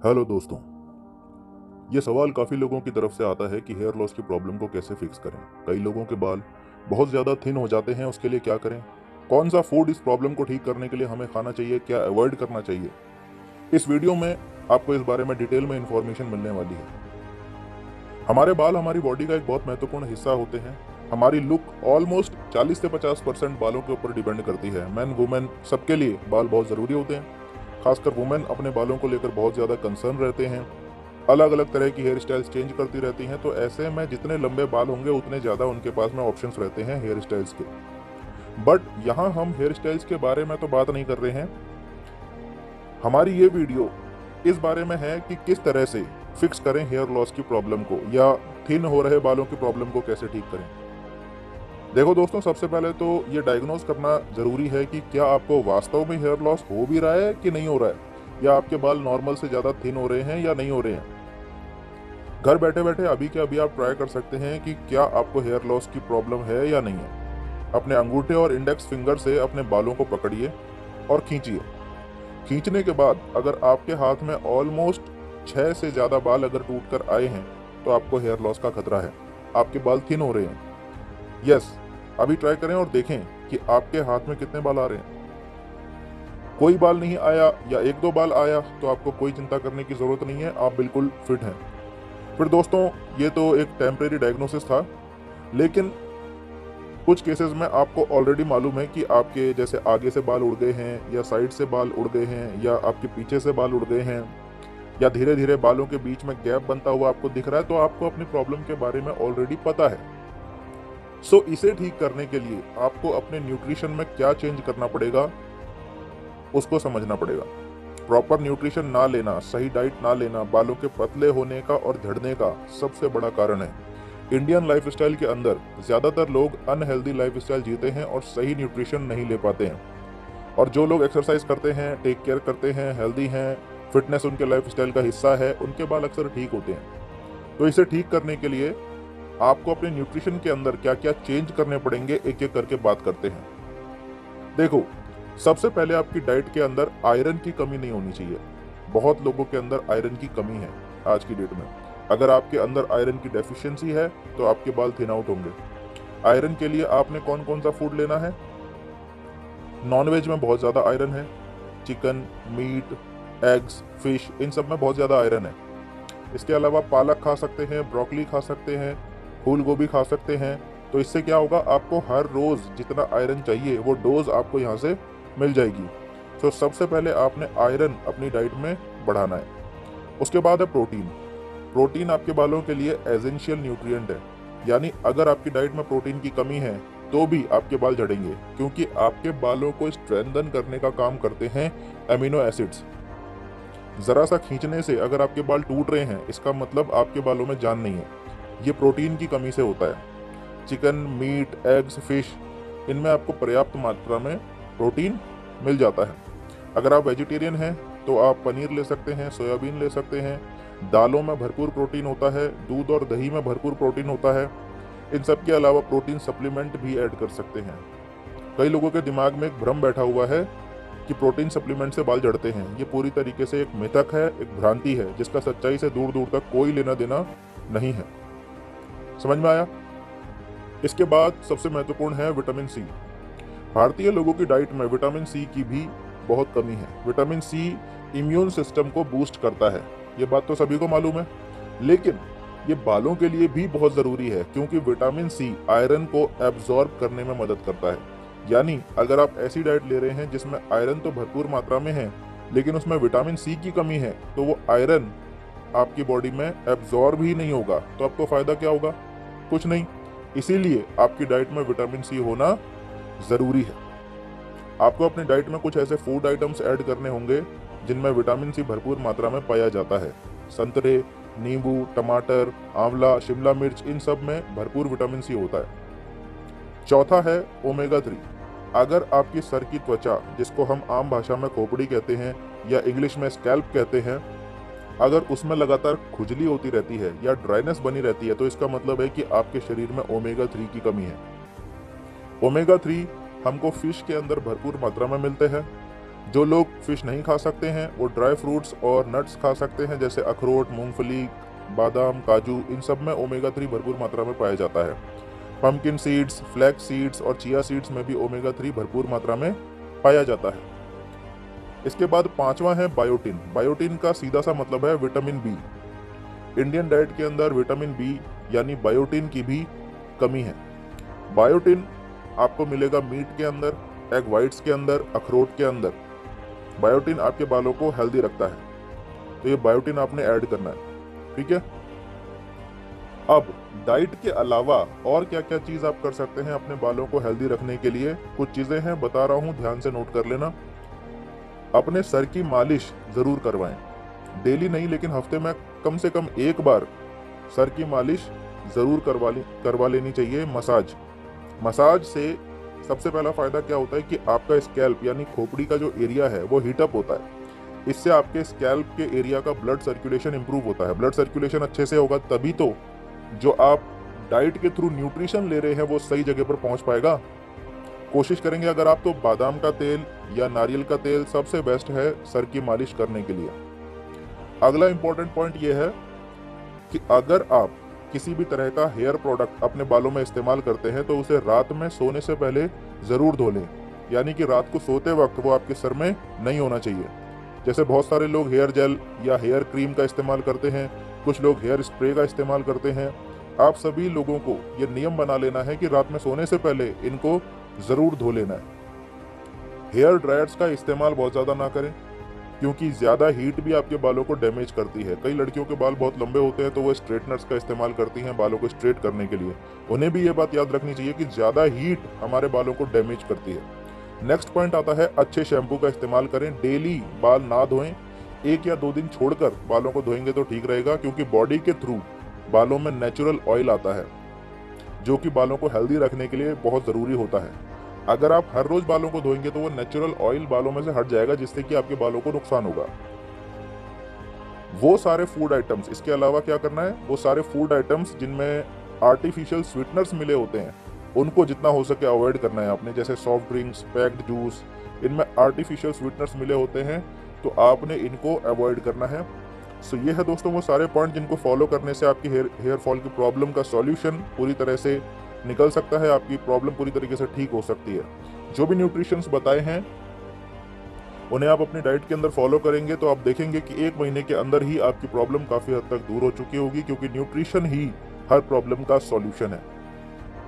Hello दोस्तों, ये सवाल काफ़ी लोगों की तरफ से आता है कि हेयर लॉस की प्रॉब्लम को कैसे फिक्स करें। कई लोगों के बाल बहुत ज़्यादा थिन हो जाते हैं, उसके लिए क्या करें? कौन सा फूड इस प्रॉब्लम को ठीक करने के लिए हमें खाना चाहिए, क्या अवॉइड करना चाहिए? इस वीडियो में आपको इस बारे में डिटेल में इंफॉर्मेशन मिलने वाली है। हमारे बाल हमारी बॉडी का एक बहुत महत्वपूर्ण हिस्सा होते हैं। हमारी लुक ऑलमोस्ट 40 से 50% बालों के ऊपर डिपेंड करती है। मैन वुमेन सबके लिए बाल बहुत ज़रूरी होते हैं। खासकर वुमेन अपने बालों को लेकर बहुत ज़्यादा कंसर्न रहते हैं, अलग अलग तरह की हेयर स्टाइल्स चेंज करती रहती हैं। तो ऐसे में जितने लंबे बाल होंगे उतने ज़्यादा उनके पास में ऑप्शंस रहते हैं हेयर स्टाइल्स के। बट यहाँ हम हेयर स्टाइल्स के बारे में तो बात नहीं कर रहे हैं। हमारी ये वीडियो इस बारे में है कि किस तरह से फिक्स करें हेयर लॉस की प्रॉब्लम को, या थिन हो रहे बालों की प्रॉब्लम को कैसे ठीक करें। देखो दोस्तों, सबसे पहले तो ये डायग्नोज करना ज़रूरी है कि क्या आपको वास्तव में हेयर लॉस हो भी रहा है कि नहीं हो रहा है, या आपके बाल नॉर्मल से ज़्यादा थिन हो रहे हैं या नहीं हो रहे हैं। घर बैठे बैठे अभी के अभी आप ट्राई कर सकते हैं कि क्या आपको हेयर लॉस की प्रॉब्लम है या नहीं है। अपने अंगूठे और इंडेक्स फिंगर से अपने बालों को पकड़िए और खींचिए। खींचने के बाद अगर आपके हाथ में ऑलमोस्ट 6 से ज़्यादा बाल अगर टूट कर आए हैं तो आपको हेयर लॉस का खतरा है, आपके बाल थिन हो रहे हैं। यस, अभी ट्राई करें और देखें कि आपके हाथ में कितने बाल आ रहे हैं। कोई बाल नहीं आया या एक दो बाल आया तो आपको कोई चिंता करने की ज़रूरत नहीं है, आप बिल्कुल फिट हैं। फिर दोस्तों, ये तो एक टेम्परेरी डायग्नोसिस था, लेकिन कुछ केसेस में आपको ऑलरेडी मालूम है कि आपके जैसे आगे से बाल उड़ गए हैं, या साइड से बाल उड़ गए हैं, या आपके पीछे से बाल उड़ गए हैं, या धीरे धीरे बालों के बीच में गैप बनता हुआ आपको दिख रहा है, तो आपको अपनी प्रॉब्लम के बारे में ऑलरेडी पता है। सो इसे ठीक करने के लिए आपको अपने न्यूट्रिशन में क्या चेंज करना पड़ेगा उसको समझना पड़ेगा। प्रॉपर न्यूट्रिशन ना लेना, सही डाइट ना लेना बालों के पतले होने का और झड़ने का सबसे बड़ा कारण है। इंडियन लाइफस्टाइल के अंदर ज़्यादातर लोग अनहेल्दी लाइफस्टाइल जीते हैं और सही न्यूट्रिशन नहीं ले पाते हैं। और जो लोग एक्सरसाइज करते हैं, टेक केयर करते हैं, हेल्दी हैं, फिटनेस उनके लाइफस्टाइल का हिस्सा है, उनके बाल अक्सर ठीक होते हैं। तो इसे ठीक करने के लिए आपको अपने न्यूट्रिशन के अंदर क्या क्या चेंज करने पड़ेंगे, एक एक करके बात करते हैं। देखो, सबसे पहले आपकी डाइट के अंदर आयरन की कमी नहीं होनी चाहिए। बहुत लोगों के अंदर आयरन की कमी है आज की डेट में। अगर आपके अंदर आयरन की डेफिशिएंसी है तो आपके बाल थिन आउट होंगे। आयरन के लिए आपने कौन कौन सा फूड लेना है? नॉनवेज में बहुत ज़्यादा आयरन है। चिकन, मीट, एग्स, फिश, इन सब में बहुत ज़्यादा आयरन है। इसके अलावा पालक खा सकते हैं, ब्रोकली खा सकते हैं, फूल गोभी खा सकते हैं। तो इससे क्या होगा, आपको हर रोज़ जितना आयरन चाहिए वो डोज आपको यहाँ से मिल जाएगी। तो सबसे पहले आपने आयरन अपनी डाइट में बढ़ाना है। उसके बाद है प्रोटीन। प्रोटीन आपके बालों के लिए एसेंशियल न्यूट्रिएंट है, यानी अगर आपकी डाइट में प्रोटीन की कमी है तो भी आपके बाल झड़ेंगे, क्योंकि आपके बालों को स्ट्रेंथन करने का काम करते हैं एमिनो एसिड्स। ज़रा सा खींचने से अगर आपके बाल टूट रहे हैं, इसका मतलब आपके बालों में जान नहीं है। ये प्रोटीन की कमी से होता है। चिकन, मीट, एग्स, फिश, इनमें आपको पर्याप्त मात्रा में प्रोटीन मिल जाता है। अगर आप वेजिटेरियन हैं तो आप पनीर ले सकते हैं, सोयाबीन ले सकते हैं। दालों में भरपूर प्रोटीन होता है, दूध और दही में भरपूर प्रोटीन होता है। इन सब के अलावा प्रोटीन सप्लीमेंट भी ऐड कर सकते हैं। कई लोगों के दिमाग में एक भ्रम बैठा हुआ है कि प्रोटीन सप्लीमेंट से बाल झड़ते हैं। ये पूरी तरीके से एक मिथक है, एक भ्रांति है, जिसका सच्चाई से दूर दूर तक कोई लेना देना नहीं है। समझ में आया? इसके बाद सबसे महत्वपूर्ण है विटामिन सी। भारतीय लोगों की डाइट में विटामिन सी की भी बहुत कमी है। विटामिन सी इम्यून सिस्टम को बूस्ट करता है, ये बात तो सभी को मालूम है, लेकिन ये बालों के लिए भी बहुत ज़रूरी है, क्योंकि विटामिन सी आयरन को एब्जॉर्ब करने में मदद करता है। यानी अगर आप ऐसी डाइट ले रहे हैं जिसमें आयरन तो भरपूर मात्रा में है, लेकिन उसमें विटामिन सी की कमी है, तो वो आयरन आपकी बॉडी में एब्जॉर्ब ही नहीं होगा। तो आपको फ़ायदा क्या होगा? कुछ नहीं। इसीलिए आपकी डाइट में विटामिन सी होना ज़रूरी है। आपको अपनी डाइट में कुछ ऐसे फूड आइटम्स ऐड करने होंगे जिनमें विटामिन सी भरपूर मात्रा में पाया जाता है। संतरे, नींबू, टमाटर, आंवला, शिमला मिर्च, इन सब में भरपूर विटामिन सी होता है। चौथा है ओमेगा 3। अगर आपकी सर की त्वचा, जिसको हम आम भाषा में खोपड़ी कहते हैं या इंग्लिश में स्कैल्प कहते हैं, अगर उसमें लगातार खुजली होती रहती है या ड्राइनेस बनी रहती है, तो इसका मतलब है कि आपके शरीर में ओमेगा 3 की कमी है। ओमेगा 3 हमको फिश के अंदर भरपूर मात्रा में मिलते हैं। जो लोग फिश नहीं खा सकते हैं वो ड्राई फ्रूट्स और नट्स खा सकते हैं, जैसे अखरोट, मूंगफली, बादाम, काजू। इन सब में ओमेगा 3 भरपूर मात्रा में पाया जाता है। पंपकिन सीड्स, फ्लैक्स सीड्स और चिया सीड्स में भी ओमेगा 3 भरपूर मात्रा में पाया जाता है। इसके बाद पांचवा है बायोटिन। बायोटिन का सीधा सा मतलब है विटामिन बी। इंडियन डाइट के अंदर विटामिन बी यानी बायोटिन की भी कमी है। बायोटिन आपको मिलेगा मीट के अंदर, एग वाइट्स के अंदर, अखरोट के अंदर। बायोटिन आपके बालों को हेल्दी रखता है, तो ये बायोटिन आपने ऐड करना है, ठीक है। अब डाइट के अलावा और क्या क्या चीज आप कर सकते हैं अपने बालों को हेल्दी रखने के लिए? कुछ चीजें हैं, बता रहा हूं, ध्यान से नोट कर लेना। अपने सर की मालिश जरूर करवाएं, डेली नहीं लेकिन हफ्ते में कम से कम एक बार सर की मालिश जरूर करवा लेनी चाहिए। मसाज से सबसे पहला फायदा क्या होता है कि आपका स्कैल्प यानी खोपड़ी का जो एरिया है वो हीटअप होता है। इससे आपके स्कैल्प के एरिया का ब्लड सर्कुलेशन इंप्रूव होता है। ब्लड सर्कुलेशन अच्छे से होगा तभी तो जो आप डाइट के थ्रू न्यूट्रिशन ले रहे हैं वो सही जगह पर पहुंच पाएगा। कोशिश करेंगे अगर आप तो बादाम का तेल या नारियल का तेल सबसे बेस्ट है सर की मालिश करने के लिए। अगला इंपॉर्टेंट पॉइंट ये है कि अगर आप किसी भी तरह का हेयर प्रोडक्ट अपने बालों में इस्तेमाल करते हैं तो उसे रात में सोने से पहले जरूर धो लें, यानी कि रात को सोते वक्त वो आपके सर में नहीं होना चाहिए। जैसे बहुत सारे लोग हेयर जेल या हेयर क्रीम का इस्तेमाल करते हैं, कुछ लोग हेयर स्प्रे का इस्तेमाल करते हैं। आप सभी लोगों को ये नियम बना लेना है कि रात में सोने से पहले इनको जरूर धो लेना है। हेयर ड्रायर्स का इस्तेमाल बहुत ज़्यादा ना करें, क्योंकि ज़्यादा हीट भी आपके बालों को डैमेज करती है। कई लड़कियों के बाल बहुत लंबे होते हैं तो वो स्ट्रेटनर्स का इस्तेमाल करती हैं बालों को स्ट्रेट करने के लिए। उन्हें भी ये बात याद रखनी चाहिए कि ज़्यादा हीट हमारे बालों को डैमेज करती है। नेक्स्ट पॉइंट आता है अच्छे शैम्पू का इस्तेमाल करें। डेली बाल ना धोएं, 1 या 2 दिन छोड़कर बालों को धोएंगे तो ठीक रहेगा, क्योंकि बॉडी के थ्रू बालों में नेचुरल ऑयल आता है जो कि बालों को हेल्दी रखने के लिए बहुत ज़रूरी होता है। अगर आप हर रोज बालों को धोएंगे तो वो नेचुरल ऑयल बालों में से हट जाएगा, जिससे कि आपके बालों को नुकसान होगा। वो सारे फूड आइटम्स, इसके अलावा क्या करना है, वो सारे फूड आइटम्स जिनमें आर्टिफिशियल स्वीटनर्स मिले होते हैं उनको जितना हो सके अवॉइड करना है आपने। जैसे सॉफ्ट ड्रिंक्स, पैक्ड जूस, इनमें आर्टिफिशियल स्वीटनर्स मिले होते हैं तो आपने इनको अवॉइड करना है। सो ये है दोस्तों वो सारे पॉइंट जिनको फॉलो करने से आपकी हेयर फॉल की प्रॉब्लम का सॉल्यूशन पूरी तरह से निकल सकता है, आपकी प्रॉब्लम पूरी तरीके से ठीक हो सकती है। जो भी न्यूट्रिशंस बताए हैं उन्हें आप अपनी डाइट के अंदर फॉलो करेंगे तो आप देखेंगे कि 1 महीने के अंदर ही आपकी प्रॉब्लम काफ़ी हद तक दूर हो चुकी होगी, क्योंकि न्यूट्रिशन ही हर प्रॉब्लम का सॉल्यूशन है।